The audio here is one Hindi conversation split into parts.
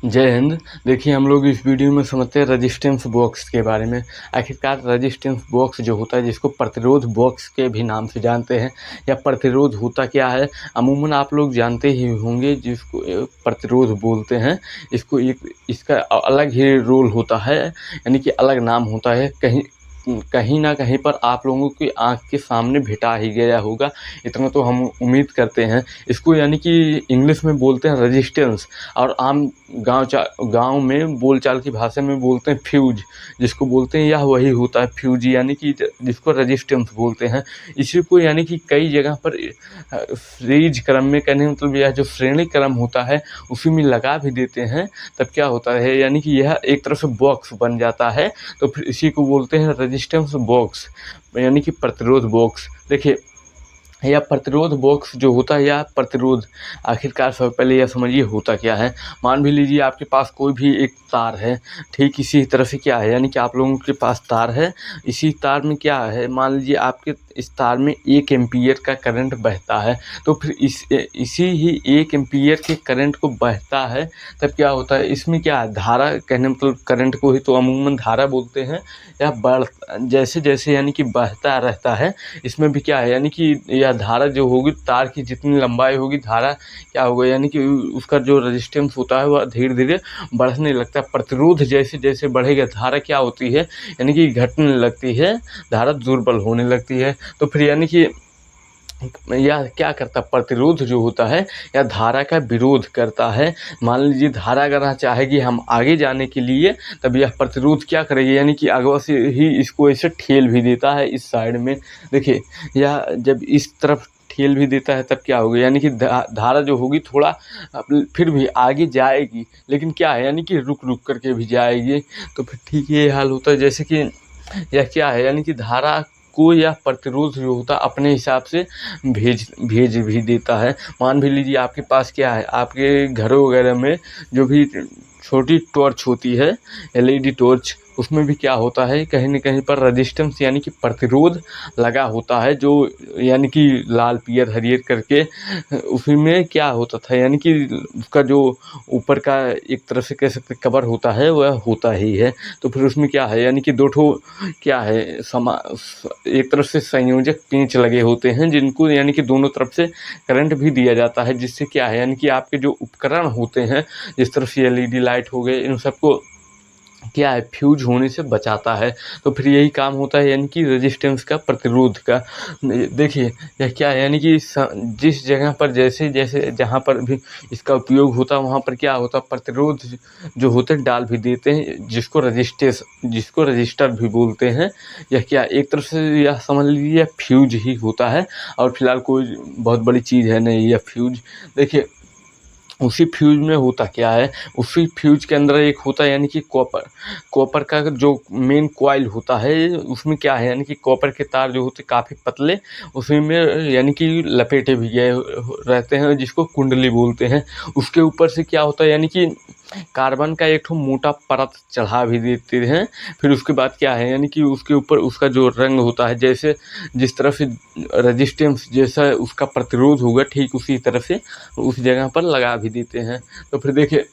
जय हिंद। देखिए, हम लोग इस वीडियो में समझते हैं रेजिस्टेंस बॉक्स के बारे में। आखिरकार रेजिस्टेंस बॉक्स जो होता है, जिसको प्रतिरोध बॉक्स के भी नाम से जानते हैं, या प्रतिरोध होता क्या है, अमूमन आप लोग जानते ही होंगे, जिसको प्रतिरोध बोलते हैं। इसको एक इसका अलग ही रोल होता है, यानी कि अलग नाम होता है। कहीं ना कहीं पर आप लोगों की आंख के सामने भेटा ही गया होगा, इतना तो हम उम्मीद करते हैं। इसको यानी कि इंग्लिश में बोलते हैं रेजिस्टेंस, और आम गांव में बोलचाल की भाषा में बोलते हैं फ्यूज, जिसको बोलते हैं, यह वही होता है फ्यूज, यानी कि जिसको रेजिस्टेंस बोलते हैं। इसी को यानी कि कई जगह पर सीरीज क्रम में, कहने मतलब यह जो श्रेणी क्रम होता है उसी में लगा भी देते हैं। तब क्या होता है, यानी कि यह एक तरह से बॉक्स बन जाता है। तो फिर इसी को बोलते हैं रेजिस्टेंस बॉक्स, यानी कि प्रतिरोध बॉक्स। देखिए, या प्रतिरोध बॉक्स जो होता है, या प्रतिरोध, आखिरकार सबसे पहले यह समझिए होता क्या है। मान भी लीजिए आपके पास कोई भी एक तार है, ठीक इसी तरह से क्या है, यानी कि आप लोगों के पास तार है। इसी तार में क्या है, मान लीजिए आपके इस तार में 1 एम्पीयर का करंट बहता है। तो फिर इसी ही 1 एम्पीयर के करंट को बहता है, तब क्या होता है, इसमें क्या है, धारा, कहने मतलब करंट को ही तो अमूमन धारा बोलते हैं। या जैसे जैसे यानी कि बहता रहता है, इसमें भी क्या है, यानी कि यह धारा जो होगी, तार की जितनी लंबाई होगी, धारा क्या होगा, यानी कि उसका जो रेजिस्टेंस होता है वह धीरे धीरे बढ़ने लगता है। प्रतिरोध जैसे जैसे बढ़ेगा, धारा क्या होती है, यानी कि घटने लगती है, धारा दुर्बल होने लगती है। तो फिर यानी कि यह क्या करता है, प्रतिरोध जो होता है या धारा का विरोध करता है। मान लीजिए धारा अगर चाहेगी हम आगे जाने के लिए, तब यह प्रतिरोध क्या करेगी, यानी कि आगे से ही इसको ऐसे ठेल भी देता है इस साइड में। देखिए, यह जब इस तरफ ठेल भी देता है, तब क्या होगा, यानी कि धारा जो होगी थोड़ा फिर भी आगे जाएगी, लेकिन क्या है, यानी कि रुक रुक करके भी जाएगी। तो फिर ठीक ये हाल होता है, जैसे कि यह क्या है, यानी कि धारा को या प्रतिरोध जो होता है अपने हिसाब से भेज भी देता है। मान भी लीजिए आपके पास क्या है, आपके घरों वगैरह में जो भी छोटी टॉर्च होती है, एलईडी टॉर्च, उसमें भी क्या होता है, कहीं न कहीं पर रेजिस्टेंस यानी कि प्रतिरोध लगा होता है, जो यानी कि लाल पीयर हरियर करके उसी में क्या होता था, यानी कि उसका जो ऊपर का एक तरह से कह सकते कवर होता है, वह होता ही है। तो फिर उसमें क्या है, यानी कि दो ठो क्या है, एक तरफ से संयोजक पेंच लगे होते हैं, जिनको यानी कि दोनों तरफ से करंट भी दिया जाता है, जिससे क्या है, यानी कि आपके जो उपकरण होते हैं, जिस तरह से एलईडी लाइट हो गए, इन सबको क्या है, फ्यूज होने से बचाता है। तो फिर यही काम होता है, यानी कि रेजिस्टेंस का, प्रतिरोध का। देखिए, यह क्या है, यानी कि जिस जगह पर जैसे जैसे जहाँ पर भी इसका उपयोग होता है, वहाँ पर क्या होता है, प्रतिरोध जो होते हैं डाल भी देते हैं, जिसको रजिस्टर भी बोलते हैं। यह क्या, एक तरफ से यह समझ लीजिए फ्यूज ही होता है, और फिलहाल कोई बहुत बड़ी चीज़ है नहीं यह फ्यूज। देखिए, उसी फ्यूज में होता क्या है, उसी फ्यूज के अंदर एक होता है, यानी कि कॉपर का जो मेन कॉइल होता है, उसमें क्या है, यानी कि कॉपर के तार जो होते काफ़ी पतले, उसी में यानी कि लपेटे भी गए रहते हैं, जिसको कुंडली बोलते हैं। उसके ऊपर से क्या होता है, यानी कि कार्बन का एक ठो मोटा परत चढ़ा भी देते हैं। फिर उसके बाद क्या है, यानी कि उसके ऊपर उसका जो रंग होता है, जैसे जिस तरह से रेजिस्टेंस जैसा उसका प्रतिरोध होगा, ठीक उसी तरह से उस जगह पर लगा भी देते हैं। तो फिर देखिए,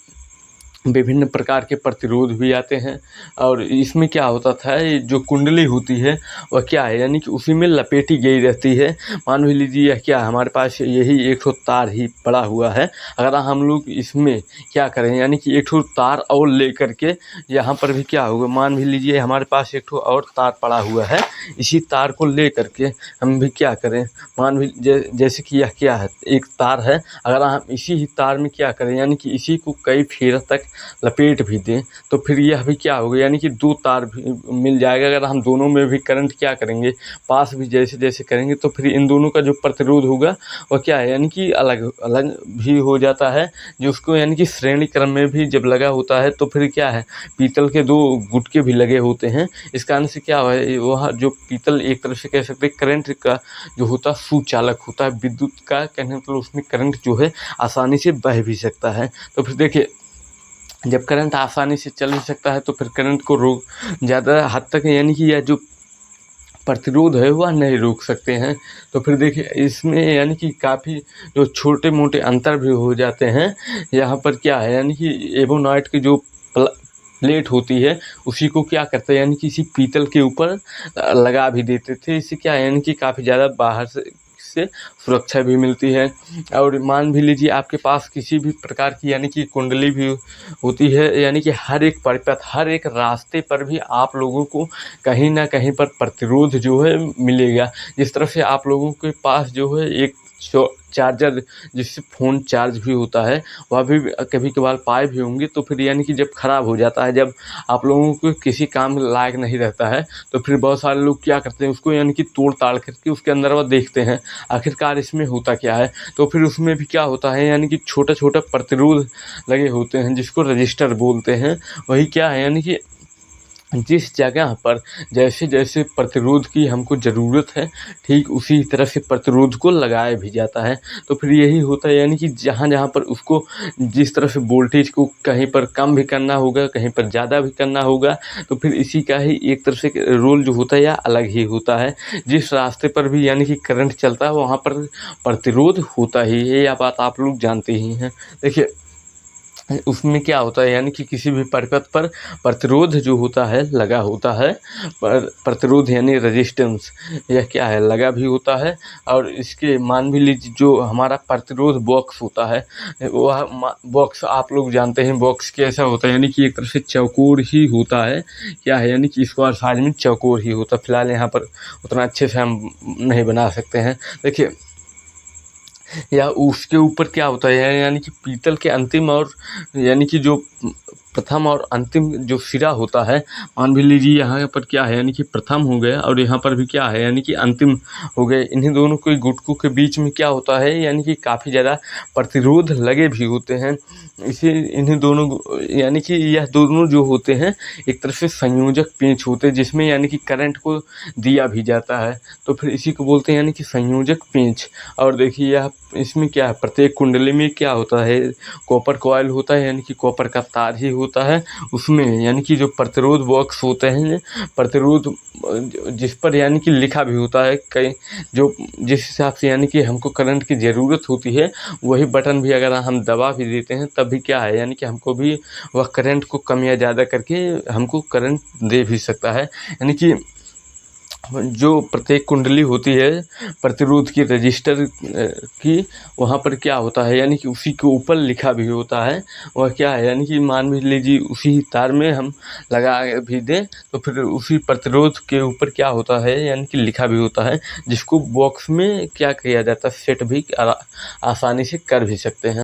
विभिन्न प्रकार के प्रतिरोध भी आते हैं, और इसमें क्या होता था, ये जो कुंडली होती है वह क्या है, यानी कि उसी में लपेटी गई रहती है। मान भी लीजिए यह क्या है, हमारे पास यही एक ठो तार ही पड़ा हुआ है। अगर हम लोग इसमें क्या करें, यानी कि एक ठो तार और ले करके यहाँ पर भी क्या होगा, मान भी लीजिए हमारे पास एक ठो और तार पड़ा हुआ है, इसी तार को ले करके हम भी क्या करें, मान भी जैसे कि यह क्या है, एक तार है, अगर हम इसी ही तार में क्या करें, यानी कि इसी को कई फेरा तक लपेट भी दें, तो फिर यह भी क्या होगा, यानी कि 2 तार भी मिल जाएगा। अगर हम दोनों में भी करंट क्या करेंगे, पास भी जैसे जैसे करेंगे, तो फिर इन दोनों का जो प्रतिरोध होगा वह क्या है, यानी कि अलग अलग भी हो जाता है। जो उसको यानी कि श्रेणी क्रम में भी जब लगा होता है, तो फिर क्या है, पीतल के 2 गुटके भी लगे होते हैं। इस कारण से क्या है, वह जो पीतल एक तरह से कह सकते हैं करंट का जो होता है सुचालक होता है, विद्युत का कहने मतलब उसमें करंट जो है आसानी से बह भी सकता है। तो फिर देखिए, जब करंट आसानी से चल भी सकता है, तो फिर करंट को रोक ज़्यादा हद तक, यानी कि यह जो प्रतिरोध है वह नहीं रोक सकते हैं। तो फिर देखिए इसमें यानी कि काफ़ी जो छोटे मोटे अंतर भी हो जाते हैं। यहाँ पर क्या है यानी कि एवोनॉइड की जो प्लेट होती है उसी को क्या करते हैं यानी कि इसी पीतल के ऊपर लगा भी देते थे। इससे क्या है यानी कि काफ़ी ज़्यादा बाहर से सुरक्षा भी मिलती है। और मान भी लीजिए आपके पास किसी भी प्रकार की यानी कि कुंडली भी होती है, यानी कि हर एक परिपथ, हर एक रास्ते पर भी आप लोगों को कहीं ना कहीं पर प्रतिरोध जो है मिलेगा। जिस तरह से आप लोगों के पास जो है एक चार्जर जिससे फ़ोन चार्ज भी होता है, वह भी कभी कभार पाए भी होंगे। तो फिर यानी कि जब ख़राब हो जाता है, जब आप लोगों को किसी काम लायक नहीं रहता है, तो फिर बहुत सारे लोग क्या करते हैं उसको यानी कि तोड़ ताड़ करके उसके अंदर वह देखते हैं आखिरकार इसमें होता क्या है। तो फिर उसमें भी क्या होता है यानी कि छोटा छोटा प्रतिरोध लगे होते हैं जिसको रजिस्टर बोलते हैं। वही क्या है यानी कि जिस जगह पर जैसे जैसे प्रतिरोध की हमको ज़रूरत है, ठीक उसी तरह से प्रतिरोध को लगाया भी जाता है। तो फिर यही होता है यानी कि जहाँ जहाँ पर उसको जिस तरह से वोल्टेज को कहीं पर कम भी करना होगा, कहीं पर ज़्यादा भी करना होगा, तो फिर इसी का ही एक तरह से रोल जो होता है या अलग ही होता है। जिस रास्ते पर भी यानी कि करंट चलता है वहाँ पर प्रतिरोध होता ही है, यह बात आप लोग जानते ही हैं। देखिए उसमें क्या होता है यानी कि किसी भी परिपथ पर प्रतिरोध जो होता है लगा होता है। प्रतिरोध यानी रेजिस्टेंस, यह क्या है लगा भी होता है। और इसके मान भी लीजिए जो हमारा प्रतिरोध बॉक्स होता है, वह बॉक्स आप लोग जानते हैं बॉक्स कैसा होता है, यानी कि एक तरह से चौकोर ही होता है। क्या है यानी कि स्क्वायर साइज में चौकोर ही होता है। फिलहाल यहाँ पर उतना अच्छे से हम नहीं बना सकते हैं। देखिए या उसके ऊपर क्या होता है यानी कि पीतल के अंतिम और यानी कि जो प्रथम और अंतिम जो सिरा होता है, मान भी लीजिए यहाँ पर क्या है यानी कि प्रथम हो गया और यहाँ पर भी क्या है यानी कि अंतिम हो गए। इन्हीं दोनों के गुटकों के बीच में क्या होता है यानी कि काफ़ी ज़्यादा प्रतिरोध लगे भी होते हैं। इसे इन्हीं दोनों यानी कि यह दोनों जो होते हैं एक तरह से संयोजक पेंच होते हैं जिसमें यानी कि करंट को दिया भी जाता है। तो फिर इसी को बोलते हैं यानी कि संयोजक पेंच। और देखिए यह इसमें क्या है, प्रत्येक कुंडली में क्या होता है कॉपर कॉइल होता है, यानी कि कॉपर का तार ही होता है उसमें। यानी कि जो प्रतिरोध बॉक्स होते हैं, प्रतिरोध जिस पर यानी कि लिखा भी होता है कई जो जिस हिसाब से यानी कि हमको करंट की ज़रूरत होती है, वही बटन भी अगर हम दबा भी देते हैं तब भी क्या है यानी कि हमको भी वह करंट को कम या ज़्यादा करके हमको करंट दे भी सकता है। यानी कि जो प्रत्येक कुंडली होती है प्रतिरोध की रजिस्टर की, वहाँ पर क्या होता है यानी कि उसी के ऊपर लिखा भी होता है। वह क्या है यानी कि मान भी लीजिए उसी तार में हम लगा भी दें तो फिर उसी प्रतिरोध के ऊपर क्या होता है यानी कि लिखा भी होता है, जिसको बॉक्स में क्या किया जाता है सेट भी आसानी से कर भी सकते हैं।